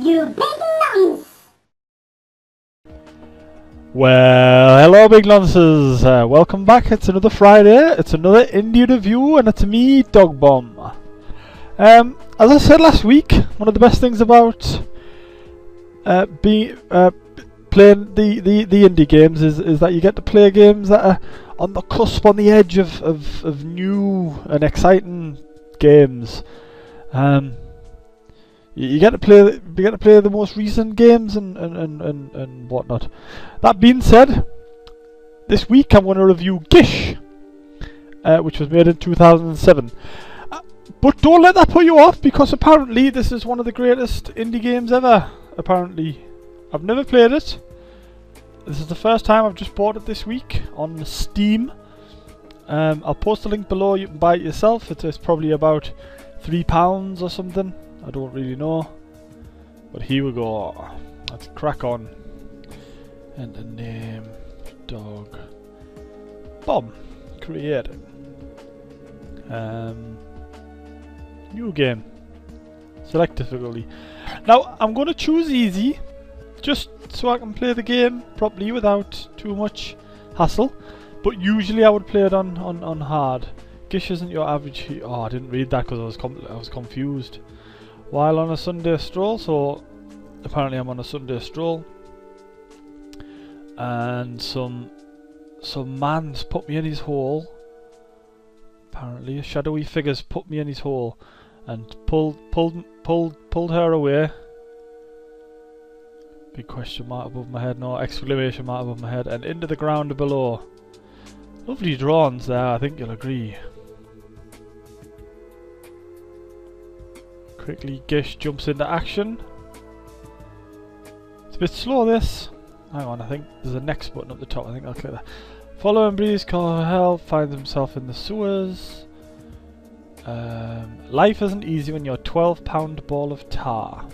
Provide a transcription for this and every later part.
You big nonce! Well, hello big nonces. Welcome back. It's another Friday. It's another indie review, and it's me, Dog Bomb. As I said last week, one of the best things about playing the indie games is that you get to play games that are on the cusp, on the edge of new and exciting games. You get to play the most recent games and whatnot. That being said, this week I'm going to review Gish, which was made in 2007. But don't let that put you off, because apparently this is one of the greatest indie games ever. Apparently, I've never played it. This is the first time. I've just bought it this week on Steam. I'll post a link below. You can buy it yourself. It's probably about £3 or something. I don't really know, but here we go. Let's crack on. And the name, Dog Bomb, created. New game. Select difficulty. Now I'm going to choose easy, just so I can play the game properly without too much hassle. But usually I would play it on hard. Gish isn't your average. Oh, I didn't read that because I was confused. While on a Sunday stroll, so apparently I'm on a Sunday stroll, and some man's put me in his hole. Apparently, a shadowy figure's put me in his hole and pulled her away. Big question mark above my head, no, exclamation mark above my head, and into the ground below. Lovely drawings there, I think you'll agree. Quickly, Gish jumps into action. It's a bit slow, this. Hang on, I think there's a next button up the top. I think I'll click that. Following Breeze, call for help, finds himself in the sewers. Life isn't easy when you're a 12-pound ball of tar.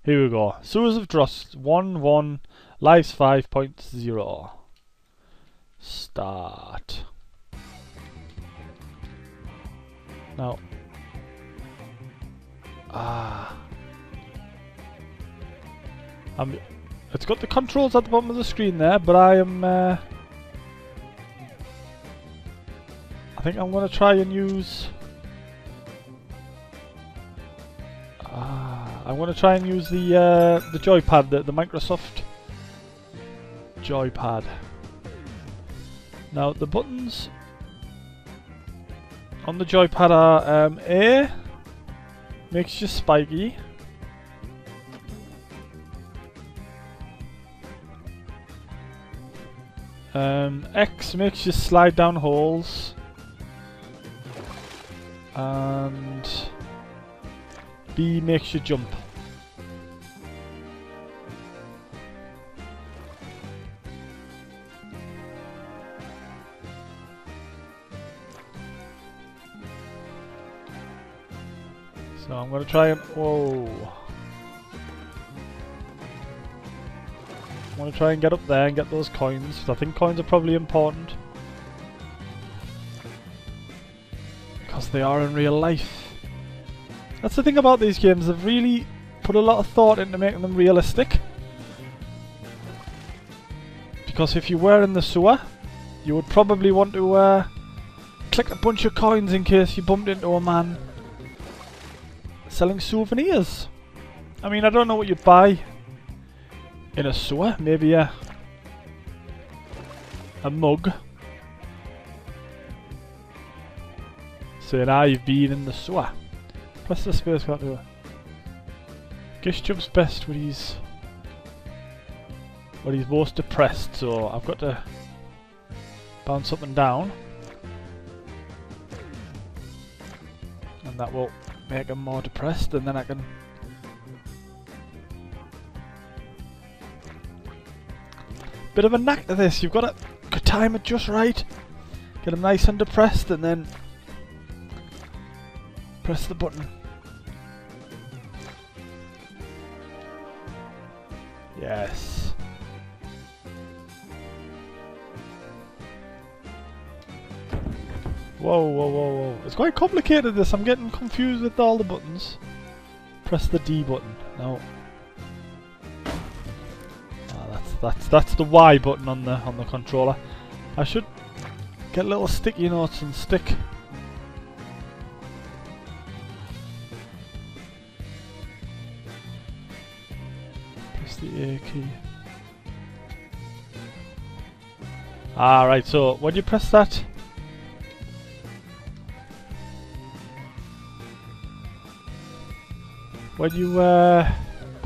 Here we go. Sewers of Dross, 1-1, Life's 5.0. Start. Now, it's got the controls at the bottom of the screen there, but I am I think I'm going to try and use I'm going to try and use the joypad, the Microsoft joypad. Now the buttons on the joypad are A makes you spiky. X makes you slide down holes. And B makes you jump. So I'm going to try and... whoa. I'm going to try and get up there and get those coins. I think coins are probably important, because they are in real life. That's the thing about these games. They've really put a lot of thought into making them realistic. Because if you were in the sewer, you would probably want to collect a bunch of coins in case you bumped into a man selling souvenirs. I mean, I don't know what you'd buy in a sewer. Maybe a mug saying, "I've been in the sewer." Press the space bar to it. Gish jumps best when he's most depressed, so I've got to bounce up and down, and that will make him more depressed, and then I can bit of a knack to this. You've got to time it just right, get him nice and depressed, and then press the button. Yes. Whoa, whoa, whoa, whoa. It's quite complicated, this. I'm getting confused with all the buttons. press the D button. No. That's the Y button on the controller. I should get little sticky notes and stick. Press the A key. Right, so when you press that, when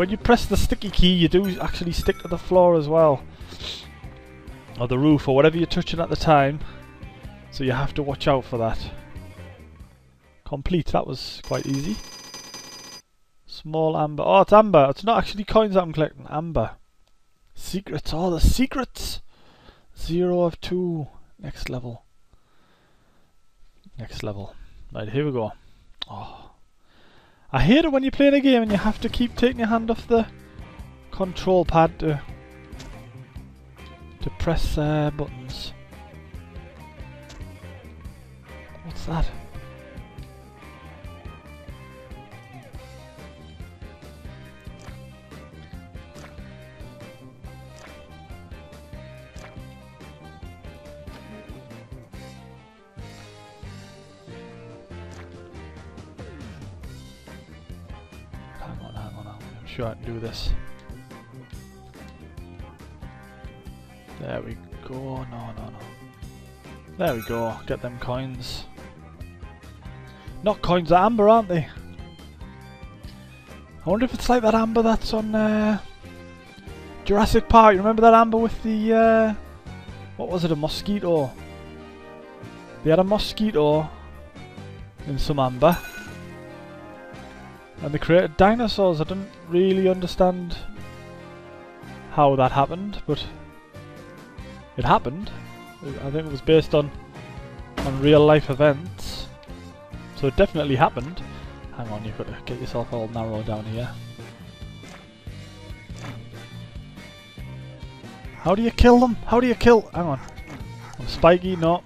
you press the sticky key, you do actually stick to the floor as well, or the roof, or whatever you're touching at the time. So you have to watch out for that. Complete. That was quite easy. Small amber. Oh, it's amber. It's not actually coins that I'm collecting. Amber. Secrets. Oh, the secrets. 0 of 2. Next level. Next level. Right, here we go. Oh. I hate it when you're playing a game and you have to keep taking your hand off the control pad to press buttons. What's that? I'm sure I can do this. There we go. No. There we go. Get them coins. Not coins, they're amber, aren't they? I wonder if it's like that amber that's on Jurassic Park. You remember that amber with the what was it? A mosquito. They had a mosquito in some amber. And they created dinosaurs. I didn't really understand how that happened, but it happened. I think it was based on real life events. So it definitely happened. Hang on, you've got to get yourself all narrow down here. How do you kill them? How do you kill? Hang on. I'm spiky. No.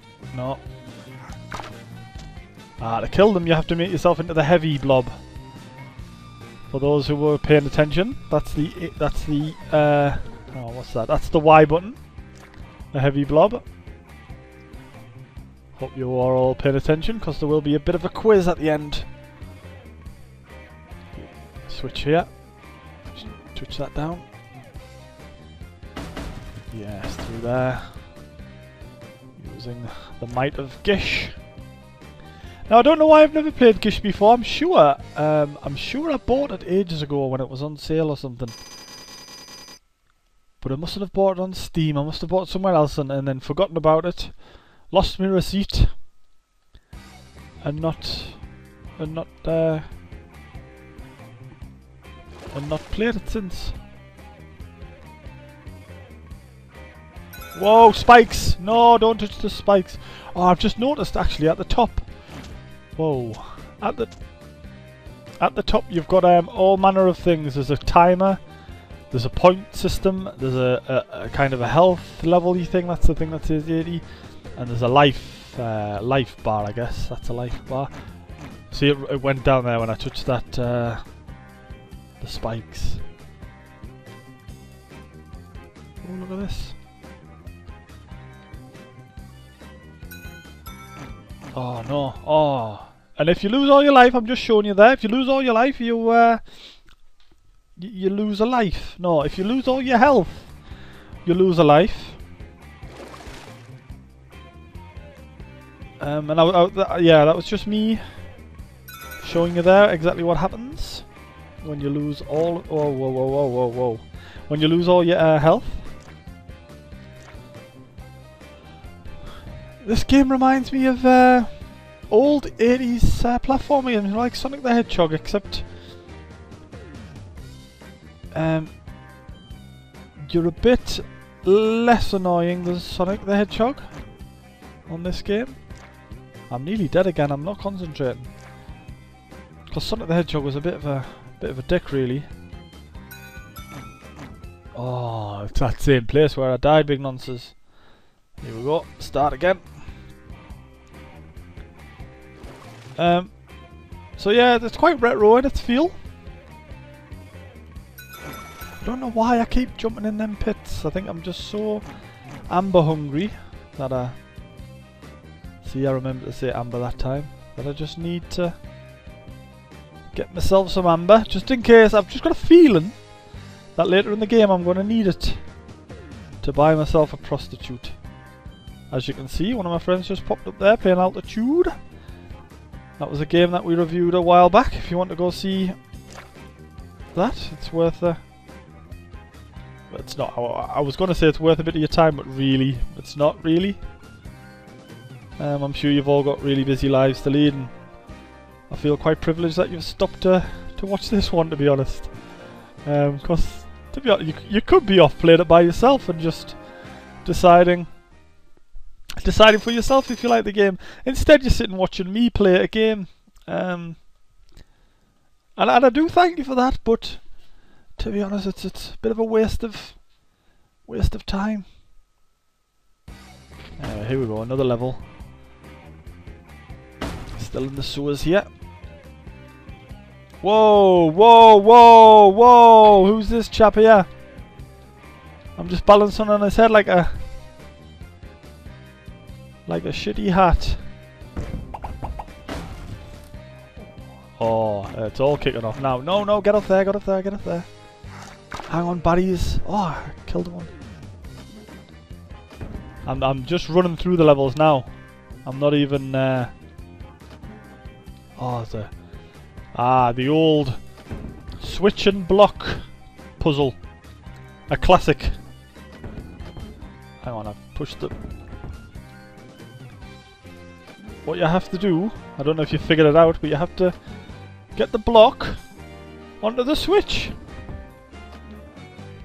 To kill them you have to make yourself into the heavy blob. For those who were paying attention, that's the oh, what's that? That's the Y button. The heavy blob. Hope you are all paying attention, because there will be a bit of a quiz at the end. Switch here. Touch that down. Yes, through there. Using the might of Gish. Now I don't know why I've never played Gish before. I'm sure I bought it ages ago when it was on sale or something. But I mustn't have bought it on Steam. I must have bought it somewhere else and then forgotten about it. Lost my receipt. And not played it since. Whoa, spikes! No, don't touch the spikes. Oh, I've just noticed actually at the top. Whoa. At the top you've got all manner of things. There's a timer, there's a point system, there's a kind of a health level-y thing, that's the thing that says 80, and there's a life bar, I guess. That's a life bar. See, it went down there when I touched that the spikes. Oh, look at this. Oh no, oh. And if you lose all your life, I'm just showing you there, if you lose all your life, you lose a life. No, if you lose all your health, you lose a life. And yeah, that was just me showing you there exactly what happens when you lose all, whoa. When you lose all your health. This game reminds me of old 80s platforming games, like Sonic the Hedgehog, except you're a bit less annoying than Sonic the Hedgehog on this game. I'm nearly dead again, I'm not concentrating. Because Sonic the Hedgehog was a bit of a dick, really. Oh, it's that same place where I died, big nonsense. Here we go, start again. So yeah, it's quite retro in its feel. don't know why I keep jumping in them pits. I think I'm just so amber hungry that I remember to say amber that time. But I just need to get myself some amber, just in case. I've just got a feeling that later in the game I'm going to need it to buy myself a prostitute. As you can see, one of my friends just popped up there playing Altitude. That was a game that we reviewed a while back. If you want to go see that, it's worth a... It's not. I was going to say it's worth a bit of your time, but really, it's not really. I'm sure you've all got really busy lives to lead, and I feel quite privileged that you've stopped to watch this one, to be honest. Because, to be honest, you could be off playing it by yourself and just deciding for yourself if you like the game. Instead, you're sitting watching me play a game. And I do thank you for that, but to be honest, it's a bit of a waste of time. Anyway, here we go, another level. Still in the sewers here. Whoa, whoa, whoa, whoa! Who's this chap here? I'm just balancing on his head like a shitty hat. Oh, it's all kicking off now. No, no, get up there, get up there, get up there. Hang on, baddies. Oh, I killed one. I'm just running through the levels now. I'm not even... the old switch and block puzzle. A classic. Hang on, I've pushed the... What you have to do, I don't know if you figured it out, but you have to get the block onto the switch.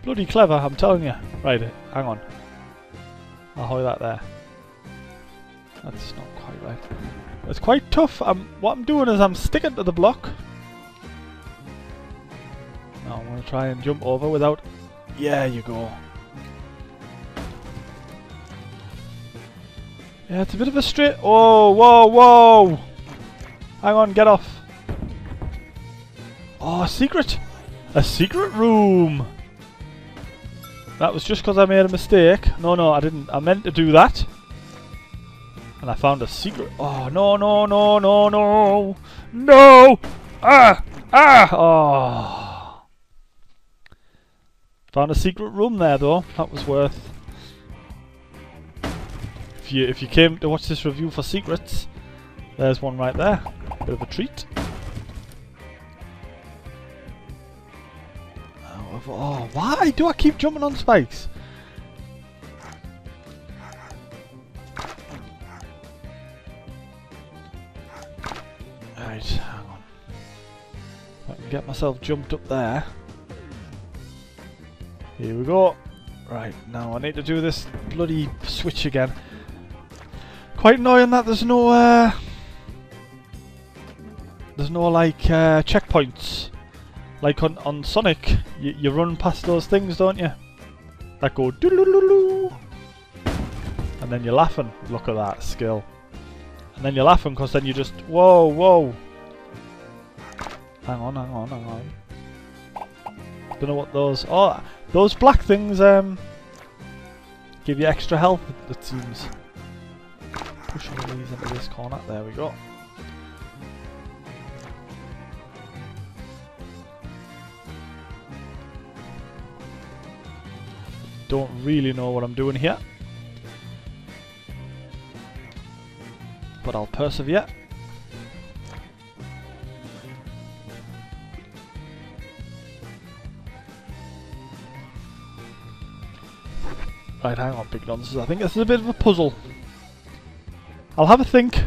Bloody clever, I'm telling you. Right, hang on. I'll hold that there. That's not quite right. It's quite tough. What I'm doing is I'm sticking to the block. Now I'm going to try and jump over without... Yeah, you go. Yeah, it's a bit of a straight... Whoa, whoa, whoa! Hang on, get off. Oh, a secret! A secret room! That was just because I made a mistake. No, no, I didn't. I meant to do that. And I found a secret... Oh, no, no, no, no, no! No! Ah! Ah! Oh! Found a secret room there, though. That was worth... If you came to watch this review for secrets, there's one right there. Bit of a treat. Oh, why do I keep jumping on spikes? Right, hang on. I can get myself jumped up there. Here we go. Right, now I need to do this bloody switch again. Quite annoying that there's no like checkpoints. Like on Sonic, you run past those things, don't you? That go doo-doo-doo-doo, and then you're laughing. Look at that skill. And then you're laughing because then you just whoa, whoa. Hang on, hang on, hang on. Don't know what those. Oh, those black things give you extra health. It seems. Push one of these into this corner. There we go. Don't really know what I'm doing here, but I'll persevere. Right, hang on, big nonsense. I think this is a bit of a puzzle. I'll have a think.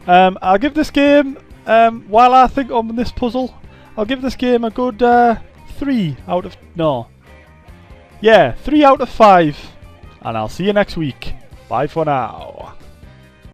I'll give this game, while I think on this puzzle, I'll give this game a good 3 out of... No. Yeah, 3 out of 5. And I'll see you next week. Bye for now.